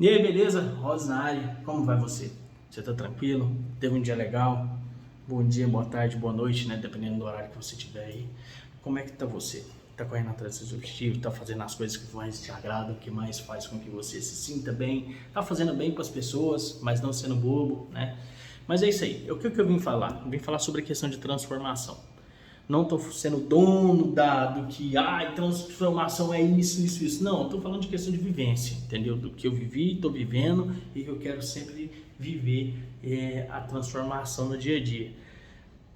E aí, beleza? Rosa na área, como vai você? Você tá tranquilo? Teve um dia legal? Bom dia, boa tarde, boa noite, né? Dependendo do horário que você tiver aí. Como é que tá você? Tá correndo atrás dos seus objetivos? Tá fazendo as coisas que mais te agradam, que mais faz com que você se sinta bem? Tá fazendo bem com as pessoas, mas não sendo bobo, né? Mas é isso aí. O que eu vim falar? Eu vim falar sobre a questão de transformação. Não estou sendo dono do que, transformação é isso. Não, estou falando de questão de vivência, entendeu? Do que eu vivi, estou vivendo e que eu quero sempre viver a transformação no dia a dia.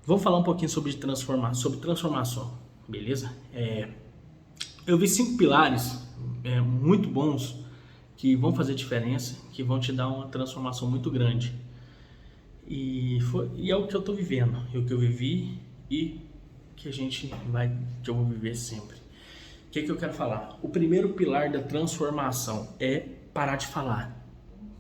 Vou falar um pouquinho sobre transformação, beleza? Eu vi 5 pilares muito bons que vão fazer diferença, que vão te dar uma transformação muito grande. E é o que eu estou vivendo, é o que eu vivi e que eu vou viver sempre. O que eu quero falar? O primeiro pilar da transformação é parar de falar.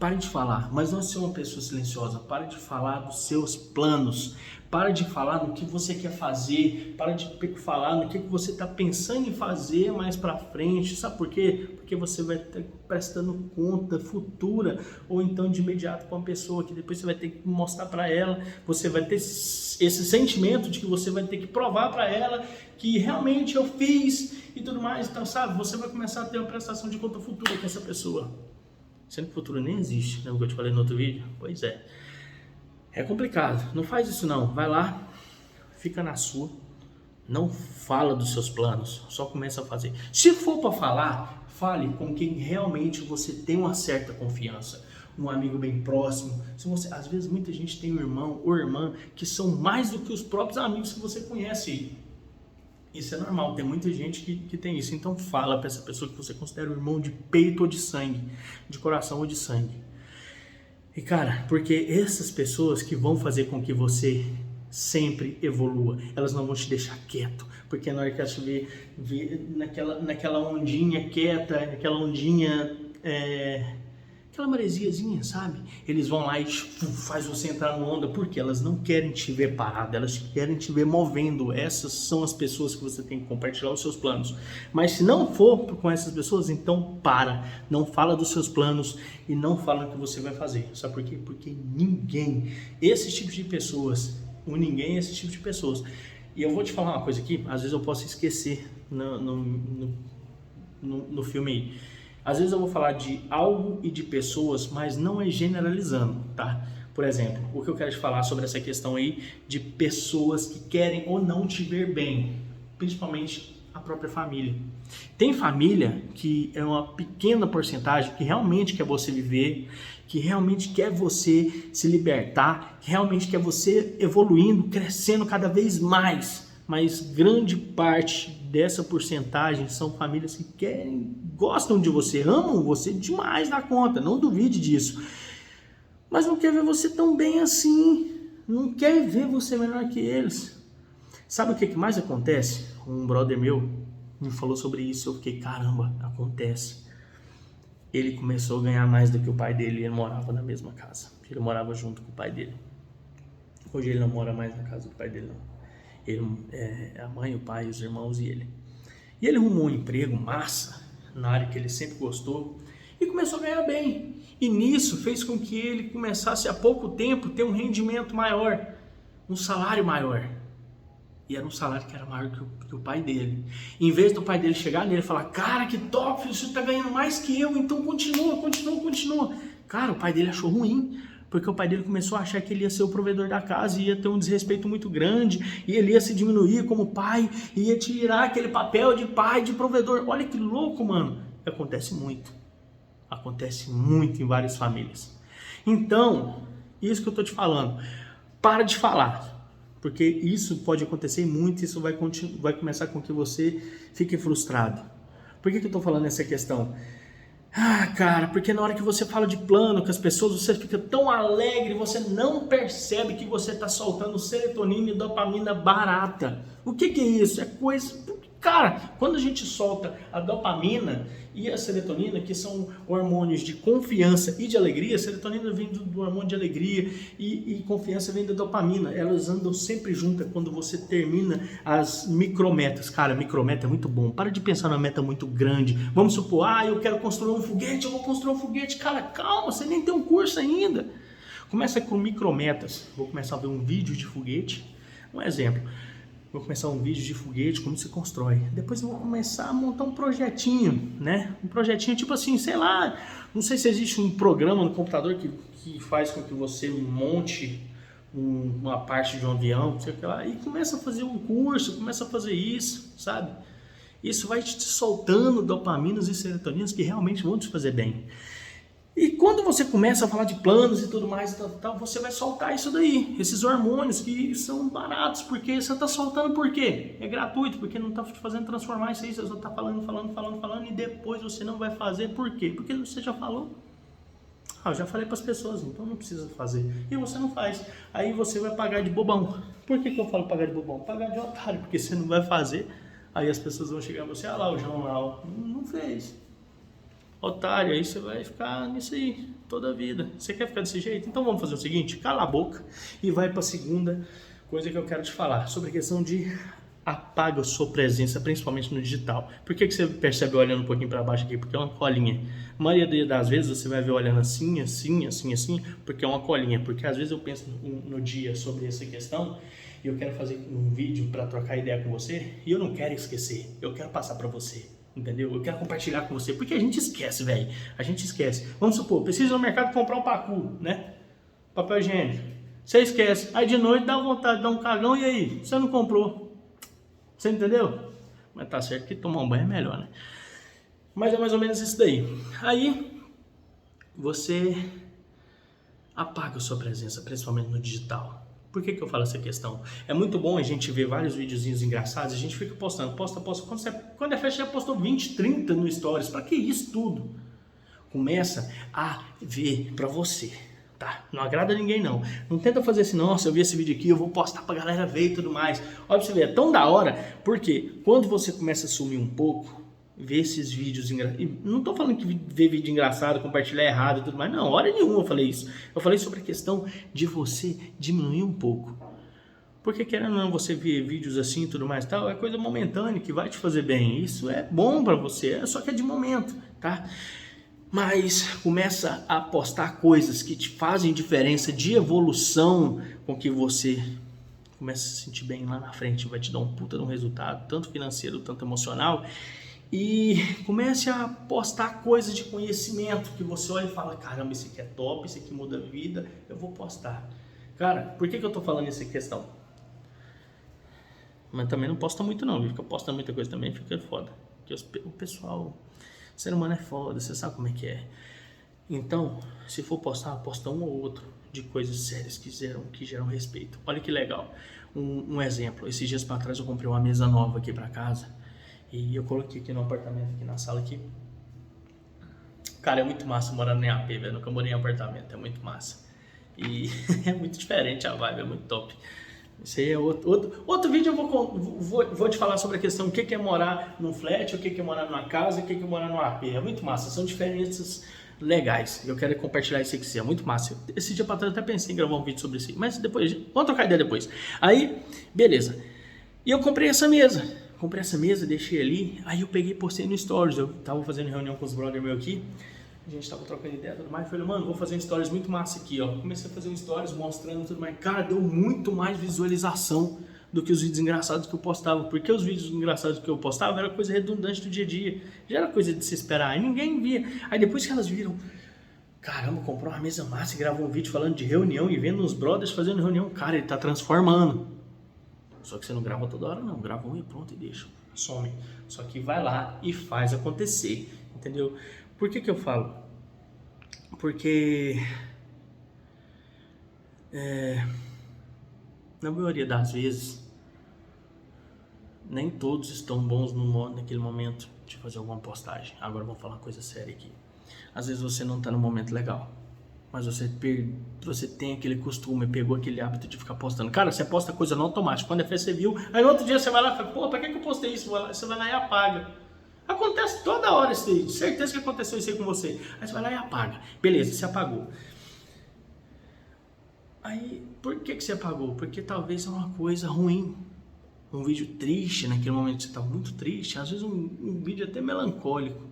Pare de falar, mas não ser uma pessoa silenciosa. Pare de falar dos seus planos. Pare de falar no que você quer fazer. Pare de falar no que você está pensando em fazer mais para frente. Sabe por quê? Porque você vai estar prestando conta futura ou então de imediato com uma pessoa que depois você vai ter que mostrar para ela. Você vai ter esse sentimento de que você vai ter que provar para ela que realmente eu fiz e tudo mais. Então, sabe, você vai começar a ter uma prestação de conta futura com essa pessoa. Sendo que o futuro nem existe, lembra que eu te falei no outro vídeo? Pois é. É complicado, não faz isso não. Vai lá, fica na sua, não fala dos seus planos, só começa a fazer. Se for para falar, fale com quem realmente você tem uma certa confiança. Um amigo bem próximo. Às vezes muita gente tem um irmão ou irmã que são mais do que os próprios amigos que você conhece. Isso é normal, tem muita gente que tem isso. Então fala para essa pessoa que você considera um irmão de peito ou de sangue, de coração ou de sangue. E cara, porque essas pessoas que vão fazer com que você sempre evolua, elas não vão te deixar quieto, porque na hora que elas te ver naquela ondinha quieta, naquela ondinha, aquela maresiazinha, sabe? Eles vão lá e faz você entrar na onda, porque elas não querem te ver parado, elas querem te ver movendo. Essas são as pessoas que você tem que compartilhar os seus planos. Mas se não for com essas pessoas, então não fala dos seus planos e não fala o que você vai fazer. Sabe por quê? Porque ninguém, esse tipo de pessoas, é esse tipo de pessoas. E eu vou te falar uma coisa aqui, às vezes eu posso esquecer no filme aí. Às vezes eu vou falar de algo e de pessoas, mas não é generalizando, tá? Por exemplo, o que eu quero te falar sobre essa questão aí de pessoas que querem ou não te ver bem, principalmente a própria família. Tem família que é uma pequena porcentagem que realmente quer você viver, que realmente quer você se libertar, que realmente quer você evoluindo, crescendo cada vez mais. Mas grande parte dessa porcentagem são famílias que gostam de você, amam você demais na conta, não duvide disso. Mas não quer ver você tão bem assim, não quer ver você melhor que eles. Sabe o que mais acontece? Um brother meu me falou sobre isso, eu fiquei, caramba, acontece. Ele começou a ganhar mais do que o pai dele e ele morava na mesma casa. Ele morava junto com o pai dele. Hoje ele não mora mais na casa do pai dele, não. A mãe, o pai, os irmãos e ele. E ele arrumou um emprego massa, na área que ele sempre gostou, e começou a ganhar bem. E nisso fez com que ele começasse há pouco tempo ter um rendimento maior, um salário maior. E era um salário que era maior que o pai dele. Em vez do pai dele chegar nele e falar, cara, que top, você está ganhando mais que eu, então continua. Cara, o pai dele achou ruim. Porque o pai dele começou a achar que ele ia ser o provedor da casa e ia ter um desrespeito muito grande, e ele ia se diminuir como pai, e ia tirar aquele papel de pai, de provedor. Olha que louco, mano. Acontece muito em várias famílias. Então, isso que eu tô te falando, para de falar, porque isso pode acontecer muito, isso vai começar com que você fique frustrado. Por que eu tô falando essa questão? Cara, porque na hora que você fala de plano com as pessoas, você fica tão alegre, você não percebe que você está soltando serotonina e dopamina barata. O que é isso? É coisa... Cara, quando a gente solta a dopamina e a serotonina, que são hormônios de confiança e de alegria, a serotonina vem do hormônio de alegria e confiança vem da dopamina. Elas andam sempre juntas quando você termina as micrometas. Cara, micrometa é muito bom. Para de pensar numa meta muito grande. Vamos supor, eu quero construir um foguete, eu vou construir um foguete. Cara, calma, você nem tem um curso ainda. Começa com micrometas. Vou começar a ver um vídeo de foguete. Um exemplo. Vou começar um vídeo de foguete, como se constrói. Depois eu vou começar a montar um projetinho, né? Um projetinho tipo assim, sei lá, não sei se existe um programa no computador que faz com que você monte uma parte de um avião, sei lá, e começa a fazer um curso, começa a fazer isso, sabe? Isso vai te soltando dopaminas e serotoninas que realmente vão te fazer bem. E quando você começa a falar de planos e tudo mais, você vai soltar isso daí, esses hormônios que são baratos, porque você está soltando por quê? É gratuito, porque não está te fazendo transformar isso aí, você só está falando e depois você não vai fazer, por quê? Porque você já falou. Eu já falei para as pessoas, então não precisa fazer. E você não faz. Aí você vai pagar de bobão. Por que eu falo pagar de bobão? Pagar de otário, porque você não vai fazer, aí as pessoas vão chegar a você, lá o João lá, não fez. Otário, aí você vai ficar nisso aí toda a vida. Você quer ficar desse jeito? Então vamos fazer o seguinte, cala a boca e vai para a segunda coisa que eu quero te falar, sobre a questão de apaga a sua presença, principalmente no digital. Por que você percebe olhando um pouquinho para baixo aqui? Porque é uma colinha. A maioria das vezes você vai ver olhando assim, porque é uma colinha. Porque às vezes eu penso no dia sobre essa questão e eu quero fazer um vídeo para trocar ideia com você e eu não quero esquecer, eu quero passar para você. Entendeu? Eu quero compartilhar com você, porque a gente esquece, velho. A gente esquece. Vamos supor, precisa ir no mercado comprar um pacu, né? Papel higiênico. Você esquece. Aí de noite dá vontade de dar um cagão e aí? Você não comprou. Você entendeu? Mas tá certo que tomar um banho é melhor, né? Mas é mais ou menos isso daí. Aí você apaga a sua presença, principalmente no digital. Por que eu falo essa questão? É muito bom a gente ver vários videozinhos engraçados, a gente fica postando, posta. Quando é festa, já postou 20, 30 no Stories. Pra que isso tudo? Começa a ver pra você, tá? Não agrada ninguém não. Não tenta fazer assim, nossa, eu vi esse vídeo aqui, eu vou postar pra galera ver e tudo mais. Olha pra você ver, é tão da hora, porque quando você começa a sumir um pouco, ver esses vídeos engraçados. Não tô falando que ver vídeo engraçado, compartilhar errado e tudo mais. Não, hora nenhuma eu falei isso. Eu falei sobre a questão de você diminuir um pouco. Porque querendo ou não, você ver vídeos assim e tudo mais tal, é coisa momentânea que vai te fazer bem. Isso é bom pra você, só que é de momento, tá? Mas começa a postar coisas que te fazem diferença de evolução com que você começa a se sentir bem lá na frente. Vai te dar um puta de um resultado, tanto financeiro, tanto emocional. E comece a postar coisas de conhecimento que você olha e fala, caramba, isso aqui é top, isso aqui muda a vida, eu vou postar. Cara, por que eu tô falando essa questão? Mas também não posta muito não, porque eu posto muita coisa também, fica foda. Porque o pessoal, o ser humano é foda, você sabe como é que é. Então, se for postar, posta um ou outro de coisas sérias que geram respeito. Olha que legal. Um exemplo, esses dias para trás eu comprei uma mesa nova aqui para casa. E eu coloquei aqui no apartamento, aqui na sala aqui. Cara, é muito massa morando em AP, velho. Nunca morei em apartamento, é muito massa. E é muito diferente a vibe, é muito top. Isso aí é outro vídeo. Eu vou te falar sobre a questão o que é morar num flat, o que é morar numa casa, o que é morar num AP. É muito massa, são diferenças legais. Eu quero compartilhar isso aqui, é muito massa. Esse dia pra trás eu até pensei em gravar um vídeo sobre isso, mas depois, vamos trocar ideia depois. Aí, beleza. E eu comprei essa mesa. Deixei ali, aí eu peguei e postei no Stories. Eu tava fazendo reunião com os brothers meus aqui, a gente tava trocando ideia e tudo mais. Falei, mano, vou fazer um Stories muito massa aqui, ó. Comecei a fazer um Stories mostrando tudo mais. Cara, deu muito mais visualização do que os vídeos engraçados que eu postava. Porque os vídeos engraçados que eu postava era coisa redundante do dia a dia. Já era coisa de se esperar, e ninguém via. Aí depois que elas viram, caramba, comprou uma mesa massa e gravou um vídeo falando de reunião e vendo os brothers fazendo reunião. Cara, ele tá transformando. Só que você não grava toda hora não, grava um e pronto e deixa, some. Só que vai lá e faz acontecer, entendeu? Por que eu falo? Porque na maioria das vezes, nem todos estão bons naquele momento de fazer alguma postagem. Agora vamos falar uma coisa séria aqui. Às vezes você não está no momento legal. mas você tem aquele costume, pegou aquele hábito de ficar postando. Cara, você posta coisa no automático. Quando é fé, você viu. Aí no outro dia você vai lá e fala, pô, pra que eu postei isso? Você vai lá e apaga. Acontece toda hora isso aí. Certeza que aconteceu isso aí com você. Aí você vai lá e apaga. Beleza, você apagou. Aí, por que você apagou? Porque talvez é uma coisa ruim. Um vídeo triste, naquele momento que você está muito triste. Às vezes um vídeo até melancólico.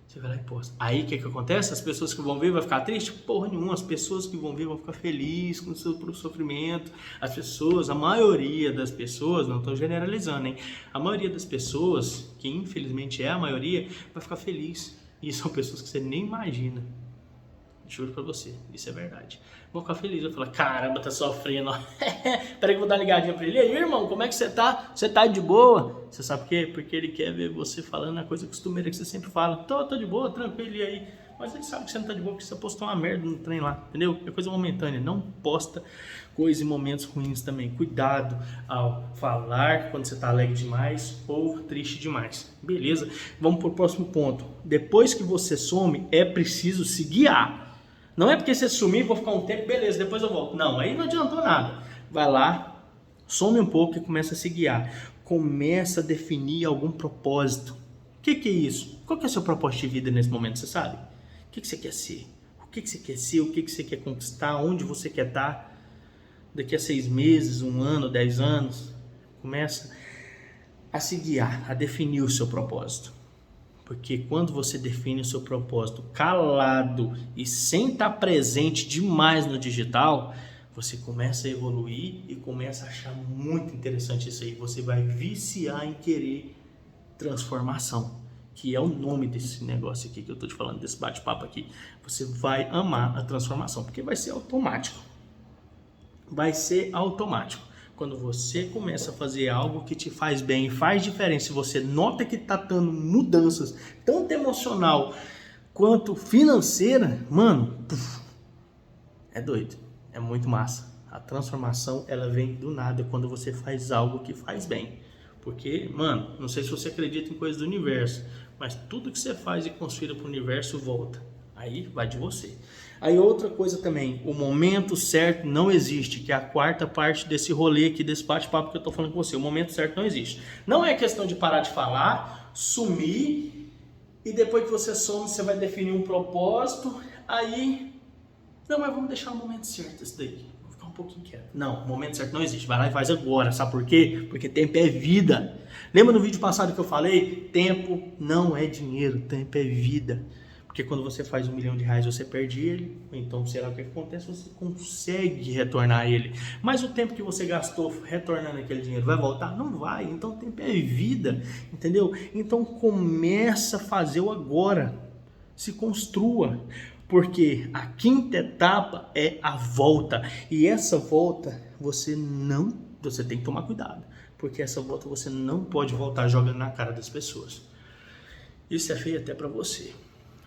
Você vai lá e posta. Aí o que acontece? As pessoas que vão ver vão ficar tristes? Porra nenhuma. As pessoas que vão ver vão ficar felizes com o seu sofrimento. As pessoas, a maioria das pessoas, não estou generalizando, hein? A maioria das pessoas, que infelizmente é a maioria, vai ficar feliz. E são pessoas que você nem imagina. Juro pra você, isso é verdade. Vou ficar feliz, vou falar, caramba, tá sofrendo. Peraí que eu vou dar uma ligadinha pra ele. E aí, irmão, como é que você tá? Você tá de boa? Você sabe por quê? Porque ele quer ver você falando a coisa costumeira que você sempre fala. Tô de boa, tranquilo, e aí? Mas ele sabe que você não tá de boa porque você postou uma merda no trem lá, entendeu? É coisa momentânea, não posta coisa em momentos ruins também. Cuidado ao falar quando você tá alegre demais ou triste demais. Beleza? Vamos pro próximo ponto. Depois que você some, é preciso se guiar. Não é porque você sumir, vou ficar um tempo, beleza, depois eu volto. Não, aí não adiantou nada. Vai lá, some um pouco e começa a se guiar. Começa a definir algum propósito. O que é isso? Qual que é o seu propósito de vida nesse momento, você sabe? O que você quer ser? O que você quer ser? O que você quer conquistar? Onde você quer estar? Daqui a 6 meses, 1 ano, 10 anos? Começa a se guiar, a definir o seu propósito. Porque quando você define o seu propósito calado e sem estar presente demais no digital, você começa a evoluir e começa a achar muito interessante isso aí. Você vai viciar em querer transformação, que é o nome desse negócio aqui que eu estou te falando, desse bate-papo aqui. Você vai amar a transformação, porque vai ser automático. Vai ser automático. Quando você começa a fazer algo que te faz bem, faz diferença, você nota que está dando mudanças, tanto emocional quanto financeira, mano, é doido, é muito massa. A transformação, ela vem do nada quando você faz algo que faz bem. Porque, mano, não sei se você acredita em coisas do universo, mas tudo que você faz e conspira para o universo volta. Aí vai de você. Aí outra coisa também, o momento certo não existe, que é a quarta parte desse rolê aqui, desse bate-papo que eu tô falando com você. O momento certo não existe. Não é questão de parar de falar, sumir, e depois que você some, você vai definir um propósito, aí... Não, mas vamos deixar o momento certo esse daí. Vou ficar um pouquinho quieto. Não, o momento certo não existe. Vai lá e faz agora. Sabe por quê? Porque tempo é vida. Lembra no vídeo passado que eu falei? Tempo não é dinheiro, tempo é vida. Porque quando você faz R$1 milhão, você perde ele. Então, sei lá o que acontece, você consegue retornar ele. Mas o tempo que você gastou retornando aquele dinheiro vai voltar? Não vai. Então, o tempo é vida, entendeu? Então, começa a fazer o agora. Se construa. Porque a quinta etapa é a volta. E essa volta, você tem que tomar cuidado. Porque essa volta você não pode voltar jogando na cara das pessoas. Isso é feio até para você.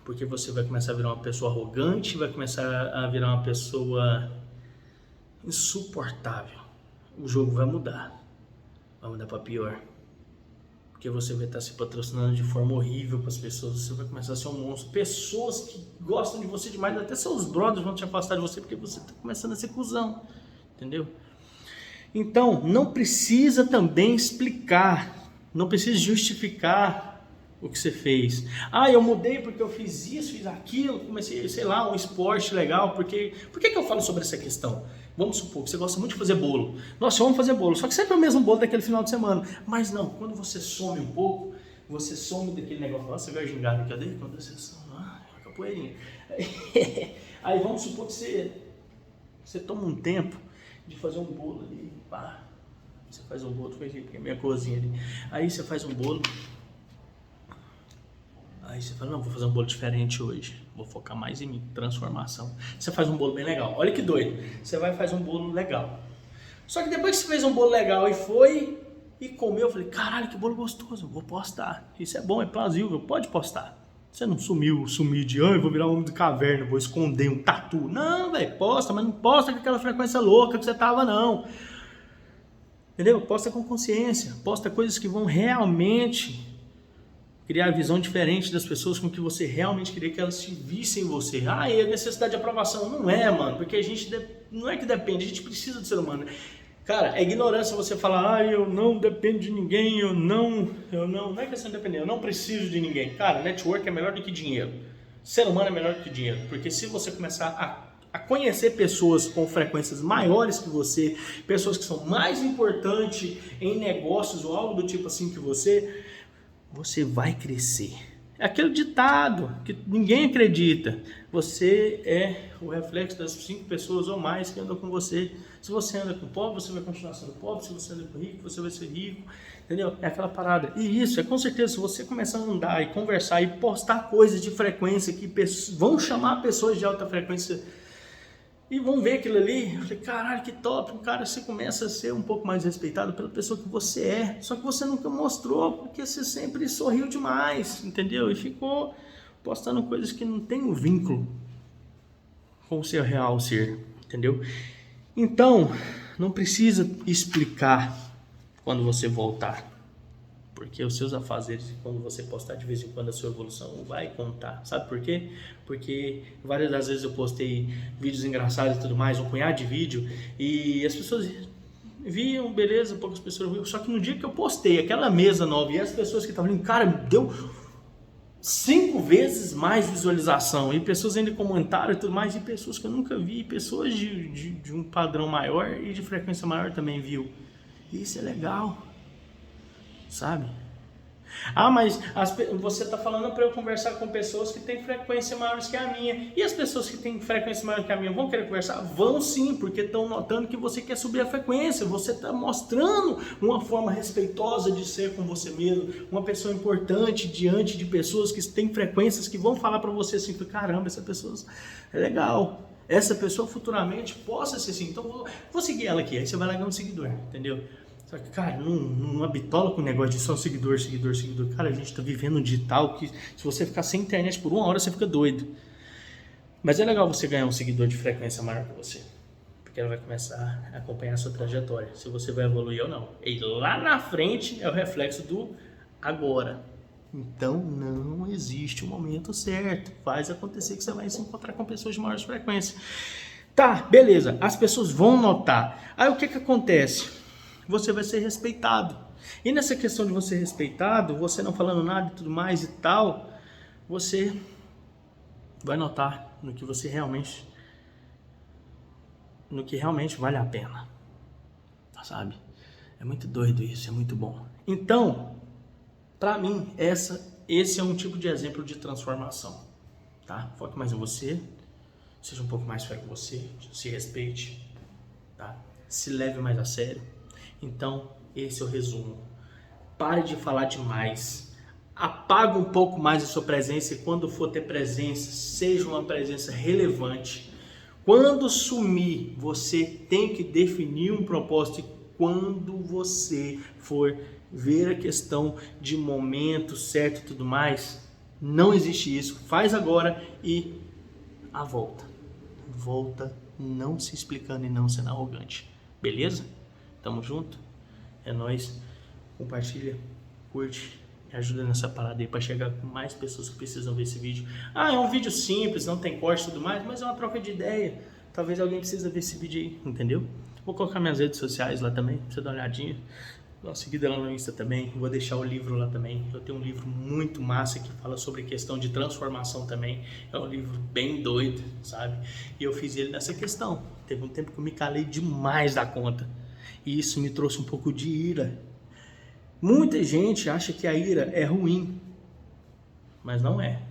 Porque você vai começar a virar uma pessoa arrogante, vai começar a virar uma pessoa insuportável. O jogo vai mudar para pior. Porque você vai estar se patrocinando de forma horrível para as pessoas, você vai começar a ser um monstro. Pessoas que gostam de você demais, até seus brothers vão te afastar de você porque você está começando a ser cuzão, entendeu? Então, não precisa também explicar, não precisa justificar o que você fez. Ah, eu mudei porque eu fiz isso, fiz aquilo, comecei, sei lá, um esporte legal. Por que eu falo sobre essa questão? Vamos supor que você gosta muito de fazer bolo. Nossa, eu amo fazer bolo, só que sempre é o mesmo bolo daquele final de semana. Mas não, quando você some um pouco, você some daquele negócio. Nossa, você vai gingado, cadê? Quando você some, é uma capoeirinha. Aí vamos supor que você toma um tempo de fazer um bolo ali, pá. Você faz um bolo, porque é minha cozinha ali. Aí você faz um bolo. Aí você fala, não, vou fazer um bolo diferente hoje. Vou focar mais em mim, transformação. Você faz um bolo bem legal. Olha que doido. Você vai fazer um bolo legal. Só que depois que você fez um bolo legal e foi e comeu, eu falei, caralho, que bolo gostoso. Vou postar. Isso é bom, é plausível, pode postar. Você não sumiu de, eu vou virar um homem de caverna, vou esconder um tatu. Não, velho, posta, mas não posta com aquela frequência louca que você tava, não. Entendeu? Posta com consciência. Posta coisas que vão realmente criar a visão diferente das pessoas com que você realmente queria que elas te vissem em você. Ah, e a necessidade de aprovação. Não é, mano, porque a gente não é que depende, a gente precisa do ser humano. Cara, é ignorância você falar, eu não dependo de ninguém, não é questão de depender, eu não preciso de ninguém. Cara, network é melhor do que dinheiro. Ser humano é melhor do que dinheiro, porque se você começar a conhecer pessoas com frequências maiores que você, pessoas que são mais importantes em negócios ou algo do tipo assim que você vai crescer. É aquele ditado que ninguém acredita. Você é o reflexo das 5 pessoas ou mais que andam com você. Se você anda com pobre, você vai continuar sendo pobre. Se você anda com rico, você vai ser rico. Entendeu? É aquela parada. E isso, é com certeza, se você começar a andar e conversar e postar coisas de frequência que vão chamar pessoas de alta frequência e vão ver aquilo ali, eu falei, caralho, que top, cara, você começa a ser um pouco mais respeitado pela pessoa que você é, só que você nunca mostrou, porque você sempre sorriu demais, entendeu? E ficou postando coisas que não tem um vínculo com o seu real ser, entendeu? Então, não precisa explicar quando você voltar, porque os seus afazeres, quando você postar de vez em quando a sua evolução, vai contar. Sabe por quê? Porque várias das vezes eu postei vídeos engraçados e tudo mais, um punhado de vídeo, e as pessoas viam, beleza, poucas pessoas viam, só que no dia que eu postei aquela mesa nova, e as pessoas que estavam ali, cara, deu 5 vezes mais visualização, e pessoas ainda comentaram e tudo mais, e pessoas que eu nunca vi, pessoas de um padrão maior e de frequência maior também viu. Isso é legal. Sabe? Ah, mas você está falando para eu conversar com pessoas que têm frequência maiores que a minha. E as pessoas que têm frequência maior que a minha vão querer conversar? Vão sim, porque estão notando que você quer subir a frequência. Você está mostrando uma forma respeitosa de ser com você mesmo. Uma pessoa importante diante de pessoas que têm frequências que vão falar para você assim, caramba, essa pessoa é legal. Essa pessoa futuramente possa ser assim. Então vou seguir ela aqui. Aí você vai largar um seguidor, entendeu? Só que, cara, não habitola com o negócio de só seguidor. Cara, a gente tá vivendo um digital que se você ficar sem internet por 1 hora, você fica doido. Mas é legal você ganhar um seguidor de frequência maior que você. Porque ela vai começar a acompanhar a sua trajetória. Se você vai evoluir ou não. E lá na frente é o reflexo do agora. Então não existe um momento certo. Faz acontecer que você vai se encontrar com pessoas de maior frequência. Tá, beleza. As pessoas vão notar. Aí o que acontece? Você vai ser respeitado. E nessa questão de você ser respeitado, você não falando nada e tudo mais e tal, você vai notar no que realmente vale a pena. Sabe? É muito doido isso, é muito bom. Então, pra mim, esse é um tipo de exemplo de transformação. Tá? Foque mais em você, seja um pouco mais fiel com você, se respeite, tá? Se leve mais a sério. Então, esse é o resumo. Pare de falar demais. Apaga um pouco mais a sua presença e quando for ter presença, seja uma presença relevante. Quando sumir, você tem que definir um propósito. E quando você for ver a questão de momento certo e tudo mais, não existe isso. Faz agora e a volta. Volta não se explicando e não sendo arrogante. Beleza? Tamo junto? É nóis. Compartilha, curte, me ajuda nessa parada aí pra chegar com mais pessoas que precisam ver esse vídeo. Ah, é um vídeo simples, não tem corte e tudo mais, mas é uma troca de ideia. Talvez alguém precisa ver esse vídeo aí, entendeu? Vou colocar minhas redes sociais lá também, pra você dar uma olhadinha. Dá uma seguida lá no Insta também, vou deixar o livro lá também. Eu tenho um livro muito massa que fala sobre questão de transformação também. É um livro bem doido, sabe? E eu fiz ele nessa questão. Teve um tempo que eu me calei demais da conta. E isso me trouxe um pouco de ira. Muita gente acha que a ira é ruim, mas não é.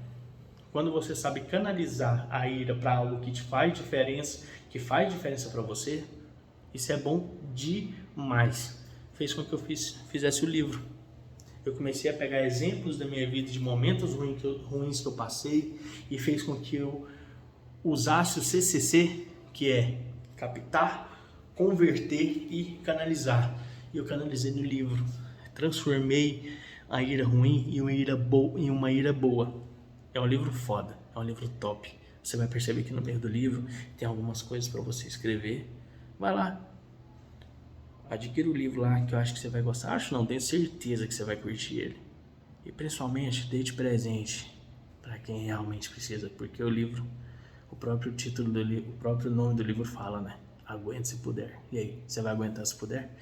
Quando você sabe canalizar a ira para algo que te faz diferença, que faz diferença para você, isso é bom demais. Fez com que eu fizesse o livro. Eu comecei a pegar exemplos da minha vida, de momentos ruins que eu passei, e fez com que eu usasse o CCC, que é captar, converter e canalizar. E eu canalizei no livro. Transformei a ira ruim em uma ira boa. É um livro foda, é um livro top. Você vai perceber que no meio do livro tem algumas coisas para você escrever. Vai lá, adquira o livro lá, que eu acho que você vai gostar. Acho não, tenho certeza que você vai curtir ele. E principalmente dê de presente para quem realmente precisa, porque o livro, o próprio título do livro, o próprio nome do livro fala, né? Aguente se puder. E aí, você vai aguentar se puder?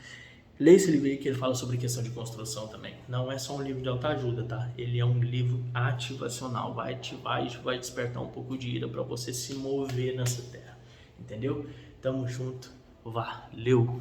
Leia esse livro aí que ele fala sobre questão de construção também. Não é só um livro de autoajuda, tá? Ele é um livro ativacional. Vai ativar e vai despertar um pouco de ira para você se mover nessa terra. Entendeu? Tamo junto. Valeu!